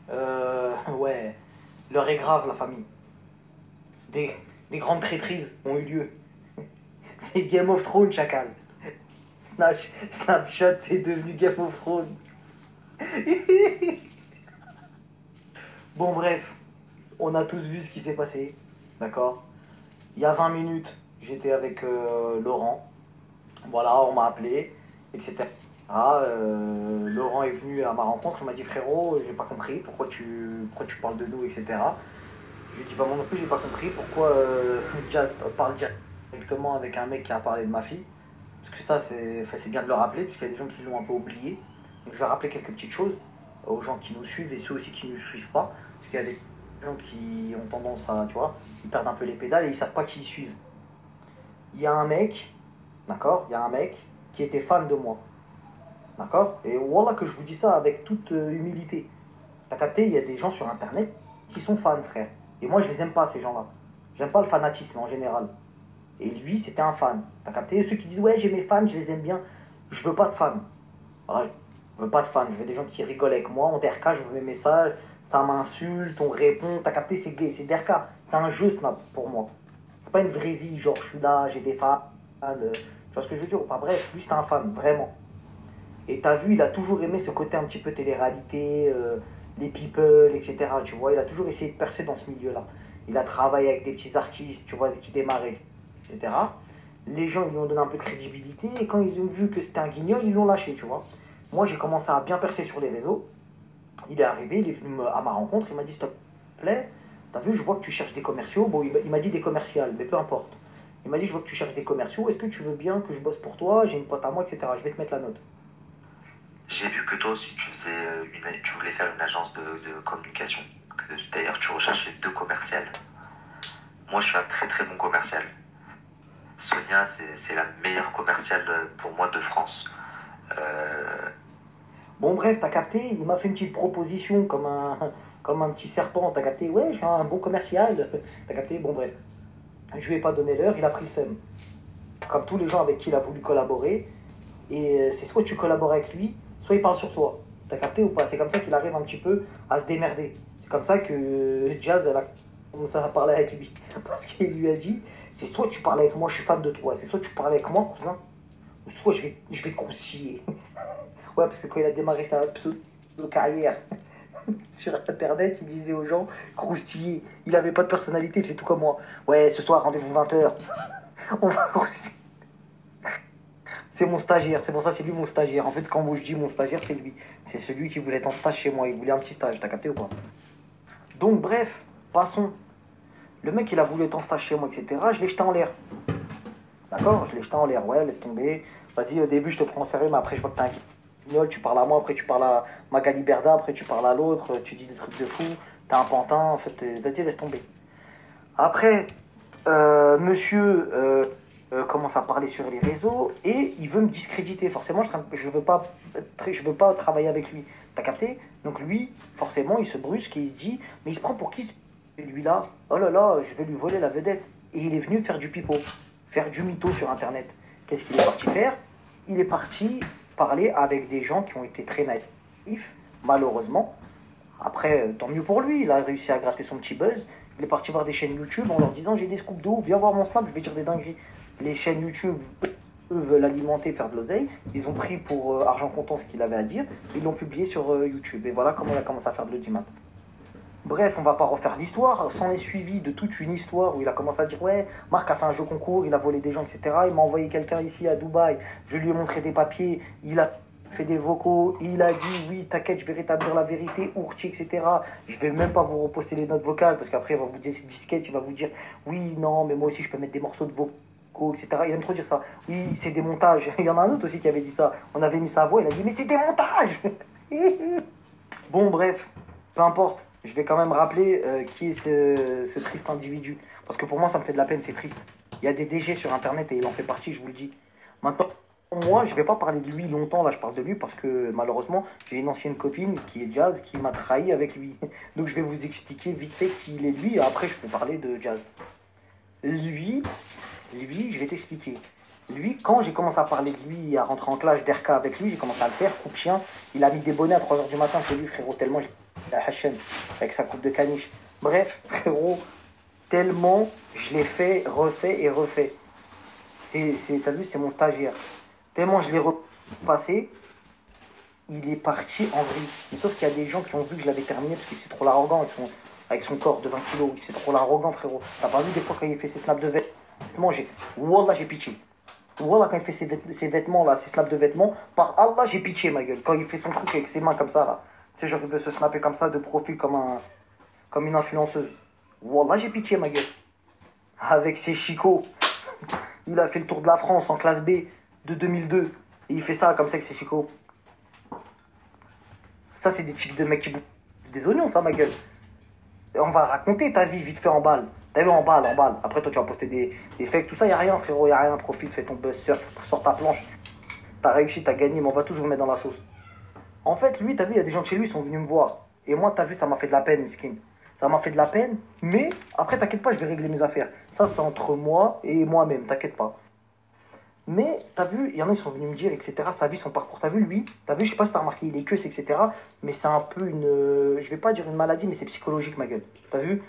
Ouais, l'heure est grave, la famille. Des, des grandes traîtrises ont eu lieu. C'est Game of Thrones, chacal. Snapchat, c'est devenu Game of Thrones. Bon, bref, on a tous vu ce qui s'est passé. D'accord. Il y a 20 minutes, j'étais avec Laurent. Voilà, on m'a appelé, etc. Laurent est venu à ma rencontre, il m'a dit frérot, j'ai pas compris pourquoi tu parles de nous, etc. Je lui ai dit bah moi non plus j'ai pas compris pourquoi Jazz parle directement avec un mec qui a parlé de ma fille. Parce que ça c'est bien de le rappeler, puisqu'il y a des gens qui l'ont un peu oublié. Donc je vais rappeler quelques petites choses aux gens qui nous suivent et ceux aussi qui ne nous suivent pas. Parce qu'il y a des gens qui ont tendance à, tu vois, ils perdent un peu les pédales et ils savent pas qui ils suivent. Il y a un mec, d'accord, il y a un mec qui était fan de moi. D'accord. Et voilà que je vous dis ça avec toute humilité. T'as capté, il y a des gens sur internet qui sont fans, frère. Et moi, je les aime pas, ces gens-là. J'aime pas le fanatisme en général. Et lui, c'était un fan. T'as capté? Ceux qui disent, ouais, j'ai mes fans, je les aime bien. Je veux pas de fans. Voilà, je veux pas de fans. Je veux des gens qui rigolent avec moi. En DRK, je veux mes messages. Ça m'insulte, on répond. T'as capté, c'est gay. C'est DRK. C'est un jeu, Snap, pour moi. C'est pas une vraie vie. Genre, je suis là, j'ai des fans. Tu vois ce que je veux dire? Enfin, bref, lui, c'était un fan, vraiment. Et t'as vu, il a toujours aimé ce côté un petit peu télé-réalité, les people, etc. Tu vois, il a toujours essayé de percer dans ce milieu-là. Il a travaillé avec des petits artistes, tu vois, qui démarraient, etc. Les gens lui ont donné un peu de crédibilité et quand ils ont vu que c'était un guignol, ils l'ont lâché, tu vois. Moi, j'ai commencé à bien percer sur les réseaux. Il est arrivé, il est venu à ma rencontre, il m'a dit s'il te plaît, t'as vu, je vois que tu cherches des commerciaux. Bon, il m'a dit des commerciales, mais peu importe. Il m'a dit, je vois que tu cherches des commerciaux, est-ce que tu veux bien que je bosse pour toi? J'ai une pote à moi, etc. Je vais te mettre la note. J'ai vu que toi aussi tu voulais faire une agence de communication. D'ailleurs, tu recherchais deux commerciales. Moi, je suis un très très bon commercial. Sonia, c'est la meilleure commerciale pour moi de France. Euh, Bon, bref, t'as capté, il m'a fait une petite proposition comme un petit serpent. T'as capté, ouais, je suis un bon commercial. T'as capté, bon, bref. Je lui ai pas donné l'heure, il a pris le seum. Comme tous les gens avec qui il a voulu collaborer. Et c'est soit tu collabores avec lui, soit il parle sur toi. T'as capté ou pas? C'est comme ça qu'il arrive un petit peu à se démerder. C'est comme ça que Jazz, elle a commencé à parler avec lui. Parce qu'il lui a dit, c'est soit tu parles avec moi, je suis fan de toi. C'est soit tu parles avec moi, cousin, ou soit je vais te croustiller. Ouais, parce que quand il a démarré sa pseudo-carrière sur internet, il disait aux gens croustiller. Il avait pas de personnalité, c'est tout comme moi. Ouais, ce soir, rendez-vous 20h. On va croustiller. C'est mon stagiaire, c'est pour ça c'est lui mon stagiaire. En fait, quand je dis mon stagiaire, c'est lui. C'est celui qui voulait être en stage chez moi. Il voulait un petit stage, t'as capté ou pas? Donc, bref, passons. Le mec, il a voulu être en stage chez moi, etc. Je l'ai jeté en l'air. D'accord. Je l'ai jeté en l'air. Ouais, laisse tomber. Vas-y, au début, je te prends en sérieux, mais après, je vois que t'es un guignol. Tu parles à moi, après, tu parles à Magali Berda, après, tu parles à l'autre. Tu dis des trucs de fou. T'es un pantin. En fait, vas-y, laisse tomber. Après, monsieur commence à parler sur les réseaux et il veut me discréditer. Forcément, je veux pas travailler avec lui. T'as capté? Donc lui, forcément, il se brusque et il se dit, mais il se prend pour qui celui-là? Oh là là, je vais lui voler la vedette. Et il est venu faire du pipeau, faire du mytho sur Internet. Qu'est-ce qu'il est parti faire? Il est parti parler avec des gens qui ont été très naïfs, malheureusement. Après, tant mieux pour lui, il a réussi à gratter son petit buzz. Il est parti voir des chaînes YouTube en leur disant j'ai des scoops de ouf, viens voir mon snap, je vais dire des dingueries. Les chaînes YouTube, eux, veulent alimenter, faire de l'oseille. Ils ont pris pour argent comptant ce qu'il avait à dire. Ils l'ont publié sur YouTube. Et voilà comment il a commencé à faire de l'audimat. Bref, on va pas refaire l'histoire. S'en est suivi de toute une histoire où il a commencé à dire ouais, Marc a fait un jeu concours, il a volé des gens, etc. Il m'a envoyé quelqu'un ici à Dubaï, je lui ai montré des papiers, il a fait des vocaux, il a dit oui, t'inquiète, je vais rétablir la vérité, ourti, etc. Je vais même pas vous reposter les notes vocales parce qu'après il va vous dire c'est disquette, il va vous dire oui, non, mais moi aussi je peux mettre des morceaux de vocaux, etc. Il aime trop dire ça. Oui, c'est des montages. Il y en a un autre aussi qui avait dit ça. On avait mis sa voix, il a dit mais c'est des montages. Bon, bref, peu importe. Je vais quand même rappeler qui est ce triste individu. Parce que pour moi, ça me fait de la peine, c'est triste. Il y a des DG sur Internet et il en fait partie, je vous le dis. Maintenant, moi, je vais pas parler de lui longtemps, là, je parle de lui parce que malheureusement, j'ai une ancienne copine qui est Jazz qui m'a trahi avec lui. Donc, je vais vous expliquer vite fait qui il est lui et après, je vais parler de Jazz. Lui, je vais t'expliquer. Lui, quand j'ai commencé à parler de lui, à rentrer en clash d'RK avec lui, j'ai commencé à le faire, coupe chien. Il a mis des bonnets à 3h du matin chez lui, frérot, tellement la Hachem, avec sa coupe de caniche. Bref, frérot, tellement je l'ai fait, refait et refait. T'as vu, c'est mon stagiaire. Tellement je l'ai repassé, il est parti en vrille. Mais sauf qu'il y a des gens qui ont vu que je l'avais terminé parce qu'il c'est trop l'arrogant avec son corps de 20 kilos. Il c'est trop l'arrogant, frérot. T'as pas vu des fois quand il fait ses snaps de vêtements, Wallah, j'ai pitié. Wallah, quand il fait ses vêtements, là, ses snaps de vêtements, par Allah, j'ai pitié, ma gueule. Quand il fait son truc avec ses mains comme ça, là. Tu sais, genre, il veut se snapper comme ça, de profil, comme une influenceuse. Wallah, j'ai pitié, ma gueule. Avec ses chicots. Il a fait le tour de la France en classe B de 2002. Et il fait ça comme ça avec ses chicots. Ça, c'est des types de mecs qui bouffent des oignons, ça, ma gueule. Et on va raconter ta vie vite fait en balle. T'as vu, en balle. Après, toi, tu vas poster des fakes, tout ça, y a rien, frérot, y a rien. Profite, fais ton buzz, surf, sors ta planche. T'as réussi, t'as gagné, mais on va tous vous mettre dans la sauce. En fait, lui, t'as vu, il y a des gens de chez lui qui sont venus me voir. Et moi, t'as vu, ça m'a fait de la peine, Miskin. Ça m'a fait de la peine, mais après, t'inquiète pas, je vais régler mes affaires. Ça, c'est entre moi et moi-même, t'inquiète pas. Mais t'as vu, il y en a, ils sont venus me dire, etc. Sa vie, son parcours. T'as vu, lui, t'as vu, je sais pas si t'as remarqué, il est queue, etc. Mais c'est un peu une. Je vais pas dire une maladie, mais c'est psychologique, ma gueule. T'as vu,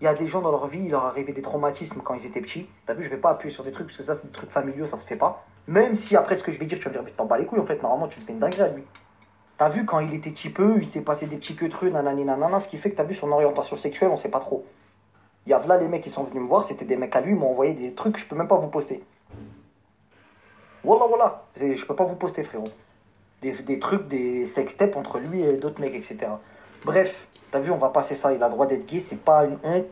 il y a des gens dans leur vie, il leur arrivait des traumatismes quand ils étaient petits. T'as vu, je vais pas appuyer sur des trucs, parce que ça, c'est des trucs familiaux, ça se fait pas. Même si après ce que je vais dire, tu vas me dire, mais t'en bats les couilles, en fait, normalement, tu me fais une dinguerie à lui. T'as vu, quand il était petit peu, il s'est passé des petits queutreux, nanani, nanana, ce qui fait que t'as vu son orientation sexuelle, on sait pas trop. Il y a là les mecs qui sont venus me voir, c'était des mecs à lui, ils m'ont envoyé des trucs que je peux même pas vous poster. Voilà, voilà, je peux pas vous poster, frérot. Des trucs, des sextapes entre lui et d'autres mecs, etc. Bref, t'as vu, on va passer ça, il a le droit d'être gay, c'est pas une honte.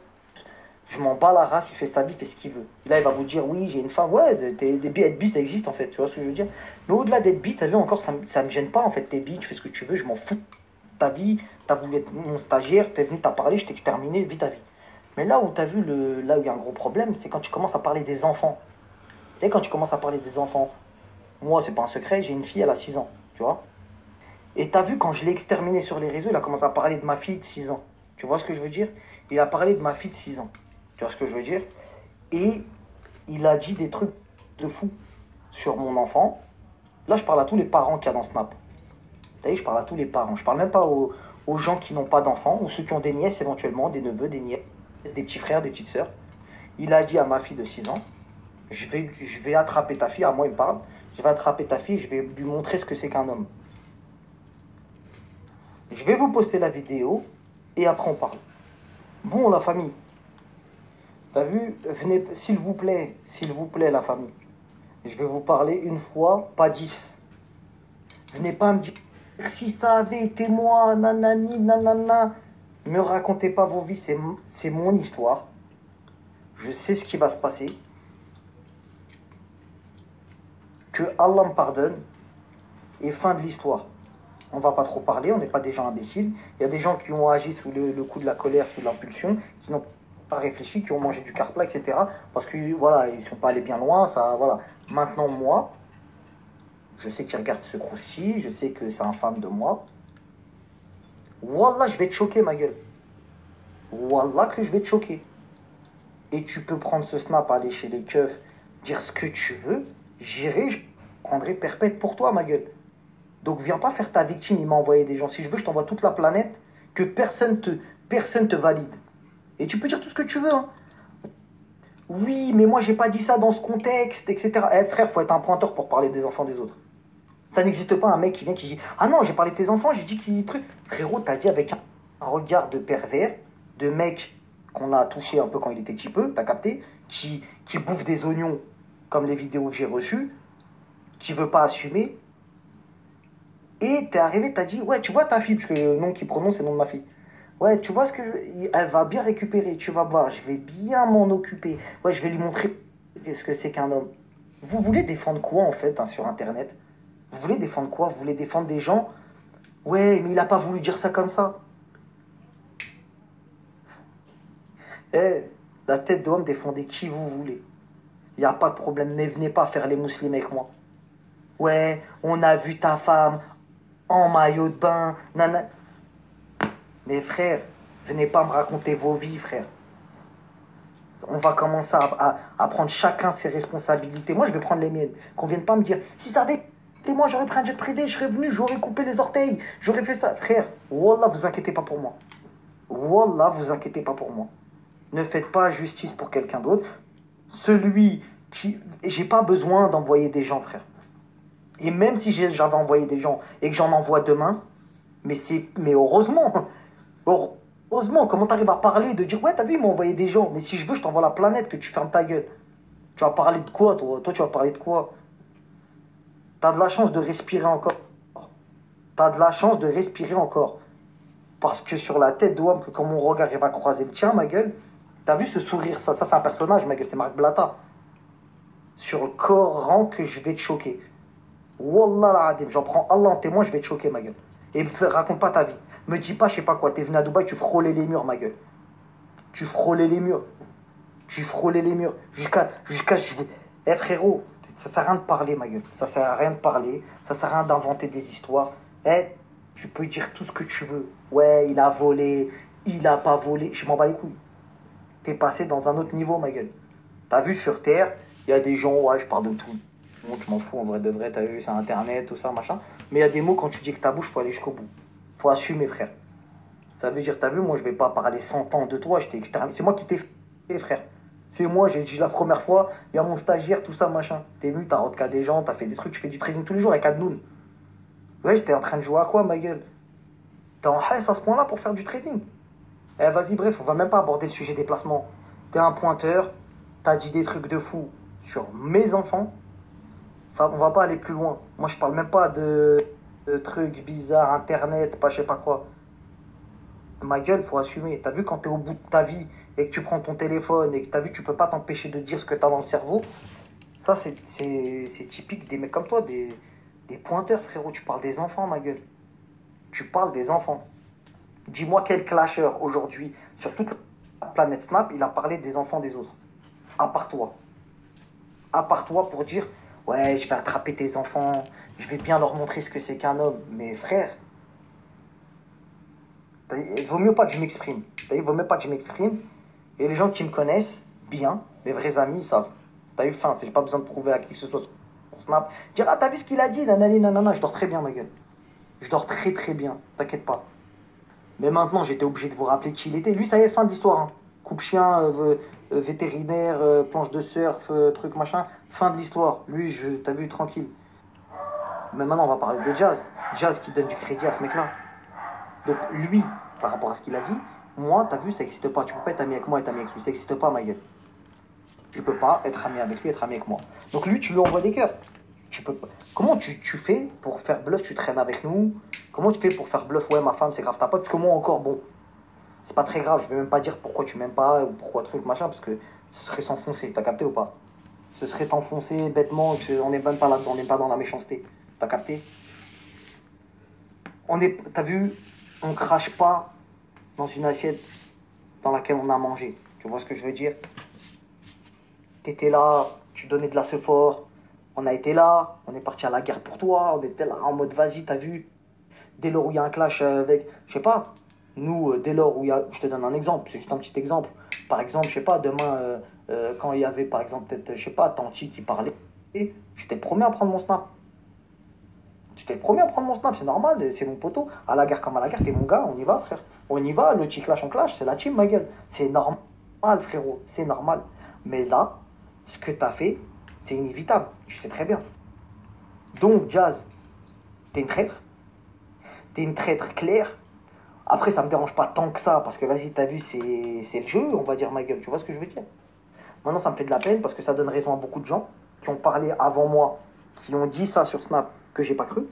Je m'en bats la race, il fait sa vie, il fait ce qu'il veut. Et là, il va vous dire, oui, j'ai une femme. Ouais, des bi, être bi, ça existe en fait, tu vois ce que je veux dire. Mais au-delà d'être bi, t'as vu encore, ça me gêne pas en fait. T'es bi, tu fais ce que tu veux, je m'en fous de ta vie. T'as voulu être mon stagiaire, t'es venu, t'as parlé, je t'ai exterminé, vis ta vie. Mais là où t'as vu, là où il y a un gros problème, c'est quand tu commences à parler des enfants. Tu sais, quand tu commences à parler des enfants, moi, c'est pas un secret, j'ai une fille, elle a 6 ans, tu vois. Et t'as vu, quand je l'ai exterminé sur les réseaux, il a commencé à parler de ma fille de 6 ans. Tu vois ce que je veux dire? Il a parlé de ma fille de 6 ans. Tu vois ce que je veux dire? Et il a dit des trucs de fou sur mon enfant. Là, je parle à tous les parents qu'il y a dans Snap. T'as vu, je parle à tous les parents. Je parle même pas aux gens qui n'ont pas d'enfants, ou ceux qui ont des nièces éventuellement, des neveux, des nièces, des petits frères, des petites sœurs. Il a dit à ma fille de 6 ans, je vais attraper ta fille, à moi il me parle, je vais attraper ta fille, je vais lui montrer ce que c'est qu'un homme. Je vais vous poster la vidéo, et après on parle. Bon, la famille. T'as vu, venez, s'il vous plaît, la famille. Je vais vous parler une fois, pas 10. Venez pas me dire, si ça avait été moi, nanani, nanana. Me racontez pas vos vies, c'est mon histoire. Je sais ce qui va se passer. Que Allah me pardonne. Et fin de l'histoire. On va pas trop parler, on n'est pas des gens imbéciles. Il y a des gens qui ont agi sous le coup de la colère, sous l'impulsion, qui n'ont pas réfléchi, qui ont mangé du carplat, etc. Parce que voilà, ils sont pas allés bien loin, ça, voilà. Maintenant, moi, je sais qu'il regarde ce croussi, je sais que c'est un fan de moi. Wallah, je vais te choquer, ma gueule. Wallah, que je vais te choquer. Et tu peux prendre ce snap, aller chez les keufs, dire ce que tu veux. J'irai, je prendrai perpète pour toi, ma gueule. Donc viens pas faire ta victime, il m'a envoyé des gens. Si je veux, je t'envoie toute la planète, que personne te valide. Et tu peux dire tout ce que tu veux, hein. Oui, mais moi j'ai pas dit ça dans ce contexte, etc. Eh frère, faut être un pointeur pour parler des enfants des autres. Ça n'existe pas un mec qui vient qui dit, ah non, j'ai parlé de tes enfants, j'ai dit qu'il truc. Frérot, t'as dit avec un regard de pervers, de mec qu'on a touché un peu quand il était petit peu, t'as capté, qui bouffe des oignons comme les vidéos que j'ai reçues, qui veut pas assumer. Et t'es arrivé, t'as dit, ouais, tu vois ta fille, parce que le nom qu'il prononce, c'est le nom de ma fille. Ouais, tu vois ce que elle va bien récupérer, tu vas voir, je vais bien m'en occuper. Ouais, je vais lui montrer ce que c'est qu'un homme. Vous voulez défendre quoi, en fait, hein, sur Internet? Vous voulez défendre quoi? Vous voulez défendre des gens? Ouais, mais il a pas voulu dire ça comme ça. Eh, la tête d'homme, défendez qui vous voulez. Il n'y a pas de problème, mais venez pas faire les musulmans avec moi. Ouais, on a vu ta femme en maillot de bain, nana. Mais frère, venez pas me raconter vos vies, frère. On va commencer à prendre chacun ses responsabilités. Moi, je vais prendre les miennes. Qu'on vienne pas me dire, si ça avait moi, j'aurais pris un jet privé, je serais venu, j'aurais coupé les orteils, j'aurais fait ça. Frère, Wallah, vous inquiétez pas pour moi. Wallah, vous inquiétez pas pour moi. Ne faites pas justice pour quelqu'un d'autre. Celui qui... J'ai pas besoin d'envoyer des gens, frère. Et même si j'avais envoyé des gens et que j'en envoie demain, mais heureusement, heureusement, comment t'arrives à parler, de dire, ouais, t'as vu, ils m'ont envoyé des gens, mais si je veux, je t'envoie la planète, que tu fermes ta gueule. Tu vas parler de quoi, toi? Toi, tu vas parler de quoi? T'as de la chance de respirer encore. T'as de la chance de respirer encore. Parce que sur la tête d'Ouam, que quand mon regard il va croiser le tien, ma gueule, t'as vu ce sourire, ça c'est un personnage, ma gueule, c'est Marc Blata. Sur le Coran que je vais te choquer. Wallah la adim, j'en prends Allah en témoin, je vais te choquer, ma gueule. Et raconte pas ta vie. Me dis pas, je sais pas quoi, t'es venu à Dubaï, tu frôlais les murs, ma gueule. Tu frôlais les murs. Tu frôlais les murs. Jusqu'à. Eh frérot, ça sert à rien de parler, ma gueule. Ça sert à rien de parler. Ça sert à rien d'inventer des histoires. Eh, tu peux dire tout ce que tu veux. Ouais, il a volé. Il a pas volé. Je m'en bats les couilles. T'es passé dans un autre niveau, ma gueule. T'as vu sur Terre, il y a des gens, ouais, je parle de tout. Bon, je m'en fous en vrai de vrai, t'as vu, c'est Internet, tout ça, machin. Mais il y a des mots, quand tu dis que ta bouche, faut aller jusqu'au bout. Faut assumer, frère. Ça veut dire, t'as vu, moi, je vais pas parler 100 ans de toi, je t'ai exterminé. C'est moi qui t'ai fait, frère. C'est moi, j'ai dit la première fois, il y a mon stagiaire, tout ça, machin. T'es venu, t'as rodka des gens, t'as fait des trucs, tu fais du trading tous les jours avec Adnoun. Ouais, j'étais en train de jouer à quoi, ma gueule? T'es en haisse à ce point-là pour faire du trading? Eh, vas-y, bref, on va même pas aborder le sujet des placements. T'es un pointeur, t'as dit des trucs de fou sur mes enfants. Ça, on va pas aller plus loin. Moi, je parle même pas de trucs bizarres, internet, pas je sais pas quoi. Ma gueule, faut assumer. T'as vu quand t'es au bout de ta vie et que tu prends ton téléphone et que t'as vu que tu peux pas t'empêcher de dire ce que t'as dans le cerveau. Ça, c'est typique des mecs comme toi, des pointeurs, frérot. Tu parles des enfants, ma gueule. Tu parles des enfants. Dis-moi quel clasher aujourd'hui, sur toute la planète Snap, il a parlé des enfants des autres. À part toi. À part toi pour dire, ouais, je vais attraper tes enfants, je vais bien leur montrer ce que c'est qu'un homme. Mais frère, il vaut mieux pas que je m'exprime. Il vaut mieux pas que je m'exprime. Et les gens qui me connaissent bien, mes vrais amis, ils savent. T'as eu faim, j'ai pas besoin de prouver à qui que ce soit sur Snap. Dire, ah, t'as vu ce qu'il a dit, nanani, nanana, je dors très bien, ma gueule. Je dors très très bien, t'inquiète pas. Mais maintenant, j'étais obligé de vous rappeler qui il était. Lui, ça y est, fin de l'histoire. Hein. Coupe-chien, vétérinaire, planche de surf, truc machin. Fin de l'histoire. Lui, t'as vu, tranquille. Mais maintenant, on va parler de Jazz. Jazz qui donne du crédit à ce mec-là. Donc, lui, par rapport à ce qu'il a dit, moi, t'as vu, ça n'existe pas. Tu peux pas être ami avec moi et être ami avec lui. Ça n'existe pas, ma gueule. Tu peux pas être ami avec lui, être ami avec moi. Donc, lui, tu lui envoies des cœurs. Tu peux pas. Comment tu fais pour faire bluff? Tu traînes avec nous? Comment tu fais pour faire bluff? Ouais, ma femme, c'est grave ta pote. Parce que moi, encore, bon, c'est pas très grave. Je vais même pas dire pourquoi tu m'aimes pas ou pourquoi truc, machin, parce que ce serait s'enfoncer. T'as capté ou pas? Ce serait t'enfoncer bêtement. On n'est même pas là-dedans. On n'est pas dans la méchanceté. T'as capté? T'as vu? On crache pas dans une assiette dans laquelle on a mangé. Tu vois ce que je veux dire? T'étais là, tu donnais de la sephore. On a été là, on est parti à la guerre pour toi, on était là en mode vas-y, t'as vu? Dès lors où il y a un clash avec, je sais pas, nous, dès lors où il y a, je te donne un exemple, c'est juste un petit exemple. Par exemple, je sais pas, demain, quand il y avait par exemple peut-être, je sais pas, Tanti qui parlait, j'étais le premier à prendre mon snap. J'étais le premier à prendre mon snap, c'est normal, c'est mon poteau. À la guerre comme à la guerre, t'es mon gars, on y va, frère. On y va, le petit clash, on clash, c'est la team, ma gueule. C'est normal, frérot, c'est normal. Mais là, ce que t'as fait, c'est inévitable, je sais très bien. Donc, Jazz, t'es une traître. T'es une traître claire. Après, ça me dérange pas tant que ça, parce que vas-y, t'as vu, c'est le jeu, on va dire, ma gueule. Tu vois ce que je veux dire? Maintenant, ça me fait de la peine, parce que ça donne raison à beaucoup de gens qui ont parlé avant moi, qui ont dit ça sur Snap, que j'ai pas cru.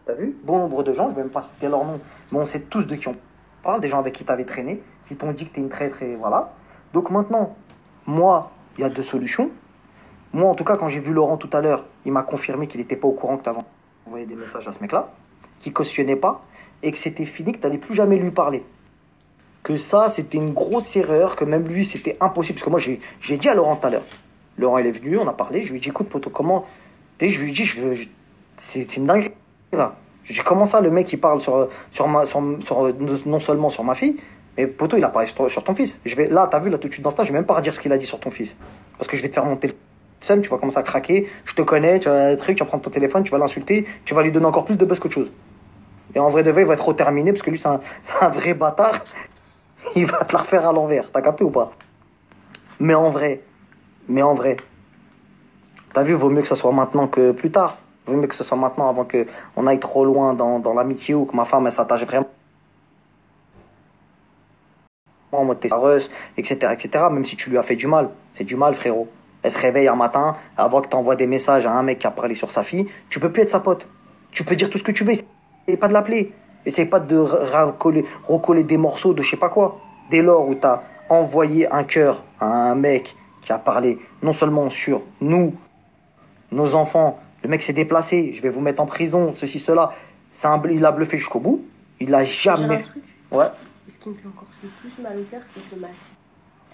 T'as vu? Bon nombre de gens, je vais même pas citer leur nom, mais on sait tous de qui on parle, des gens avec qui t'avais traîné, qui t'ont dit que t'es une traître, et voilà. Donc maintenant, moi, il y a deux solutions. Moi, en tout cas, quand j'ai vu Laurent tout à l'heure, il m'a confirmé qu'il n'était pas au courant que tu avais envoyé des messages à ce mec-là, qu'il cautionnait pas, et que c'était fini, que tu n'allais plus jamais lui parler. Que ça, c'était une grosse erreur, que même lui, c'était impossible. Parce que moi, j'ai dit à Laurent tout à l'heure. Laurent, il est venu, on a parlé, je lui ai dit, écoute, poto, comment... Je lui ai dit, c'est une dinguerie, là. J'ai dit, comment ça, le mec, il parle non seulement sur ma fille, mais poto, il a parlé sur ton fils. Là, t'as vu, là, tout de suite dans ce temps, je vais même pas redire ce qu'il a dit sur ton fils. Parce que je vais te faire monter le tu vas commencer à craquer, je te connais, tu vas, truc, tu vas prendre ton téléphone, tu vas l'insulter, tu vas lui donner encore plus de buzz qu'autre chose. Et en vrai de vrai, il va être trop terminé parce que lui, c'est un vrai bâtard. Il va te la refaire à l'envers. T'as capté ou pas? Mais en vrai, mais en vrai, t'as vu, vaut mieux que ça soit maintenant que plus tard. Vaut mieux que ce soit maintenant avant qu'on aille trop loin dans l'amitié ou que ma femme elle s'attache vraiment en mode testareuse, etc., etc. Même si tu lui as fait du mal. C'est du mal, frérot. Elle se réveille un matin, avant que tu envoies des messages à un mec qui a parlé sur sa fille, tu peux plus être sa pote. Tu peux dire tout ce que tu veux, essaye pas de l'appeler. Essaye pas de recoller des morceaux de je sais pas quoi. Dès lors où tu as envoyé un cœur à un mec qui a parlé non seulement sur nous, nos enfants, le mec s'est déplacé, je vais vous mettre en prison, ceci, cela. Il a bluffé jusqu'au bout. Il a jamais. Ouais. Ce qui me fait encore plus mal au cœur, c'est que ma fille,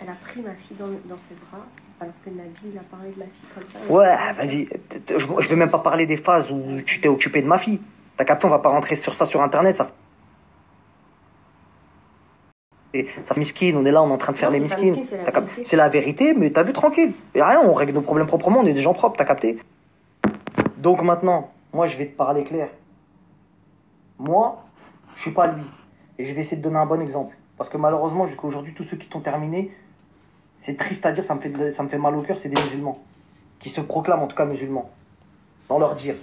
elle a pris ma fille dans ses bras, alors que Nabil, il a parlé de ma fille comme ça. Ouais, vas-y. Je vais même pas parler des phases où tu t'es occupé de ma fille. T'as capté, on va pas rentrer sur ça sur Internet. Ça fait miskin, on est là, on est en train de faire les miskines. C'est la vérité, mais t'as vu, tranquille. Et rien, on règle nos problèmes proprement, on est des gens propres, t'as capté. Donc maintenant, moi, je vais te parler clair. Moi, je suis pas lui. Et je vais essayer de donner un bon exemple. Parce que malheureusement, jusqu'à aujourd'hui, tous ceux qui t'ont terminé, c'est triste à dire, ça me fait mal au cœur, c'est des musulmans. Qui se proclament en tout cas musulmans. Dans leur dire.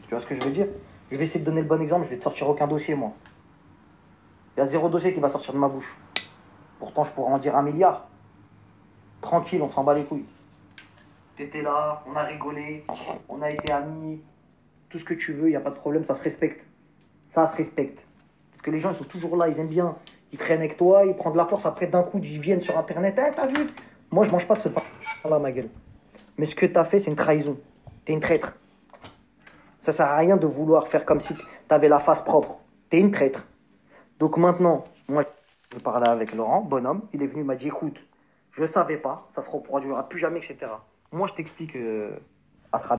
Tu vois ce que je veux dire? Je vais essayer de donner le bon exemple, je vais te sortir aucun dossier, moi. Il y a 0 dossier qui va sortir de ma bouche. Pourtant, je pourrais en dire 1 milliard. Tranquille, on s'en bat les couilles. T'étais là, on a rigolé, on a été amis. Tout ce que tu veux, il n'y a pas de problème, ça se respecte. Ça se respecte. Parce que les gens, ils sont toujours là, ils aiment bien. Ils traînent avec toi, ils prennent de la force, après d'un coup, ils viennent sur Internet. Eh, t'as vu? Moi, je mange pas de ce pain là, ma gueule. Mais ce que t'as fait, c'est une trahison. T'es une traître. Ça sert à rien de vouloir faire comme si t'avais la face propre. T'es une traître. Donc maintenant, moi, je parlais avec Laurent, bonhomme. Il est venu, il m'a dit, écoute, je savais pas, ça se reproduira plus jamais, etc. Moi, je t'explique à travers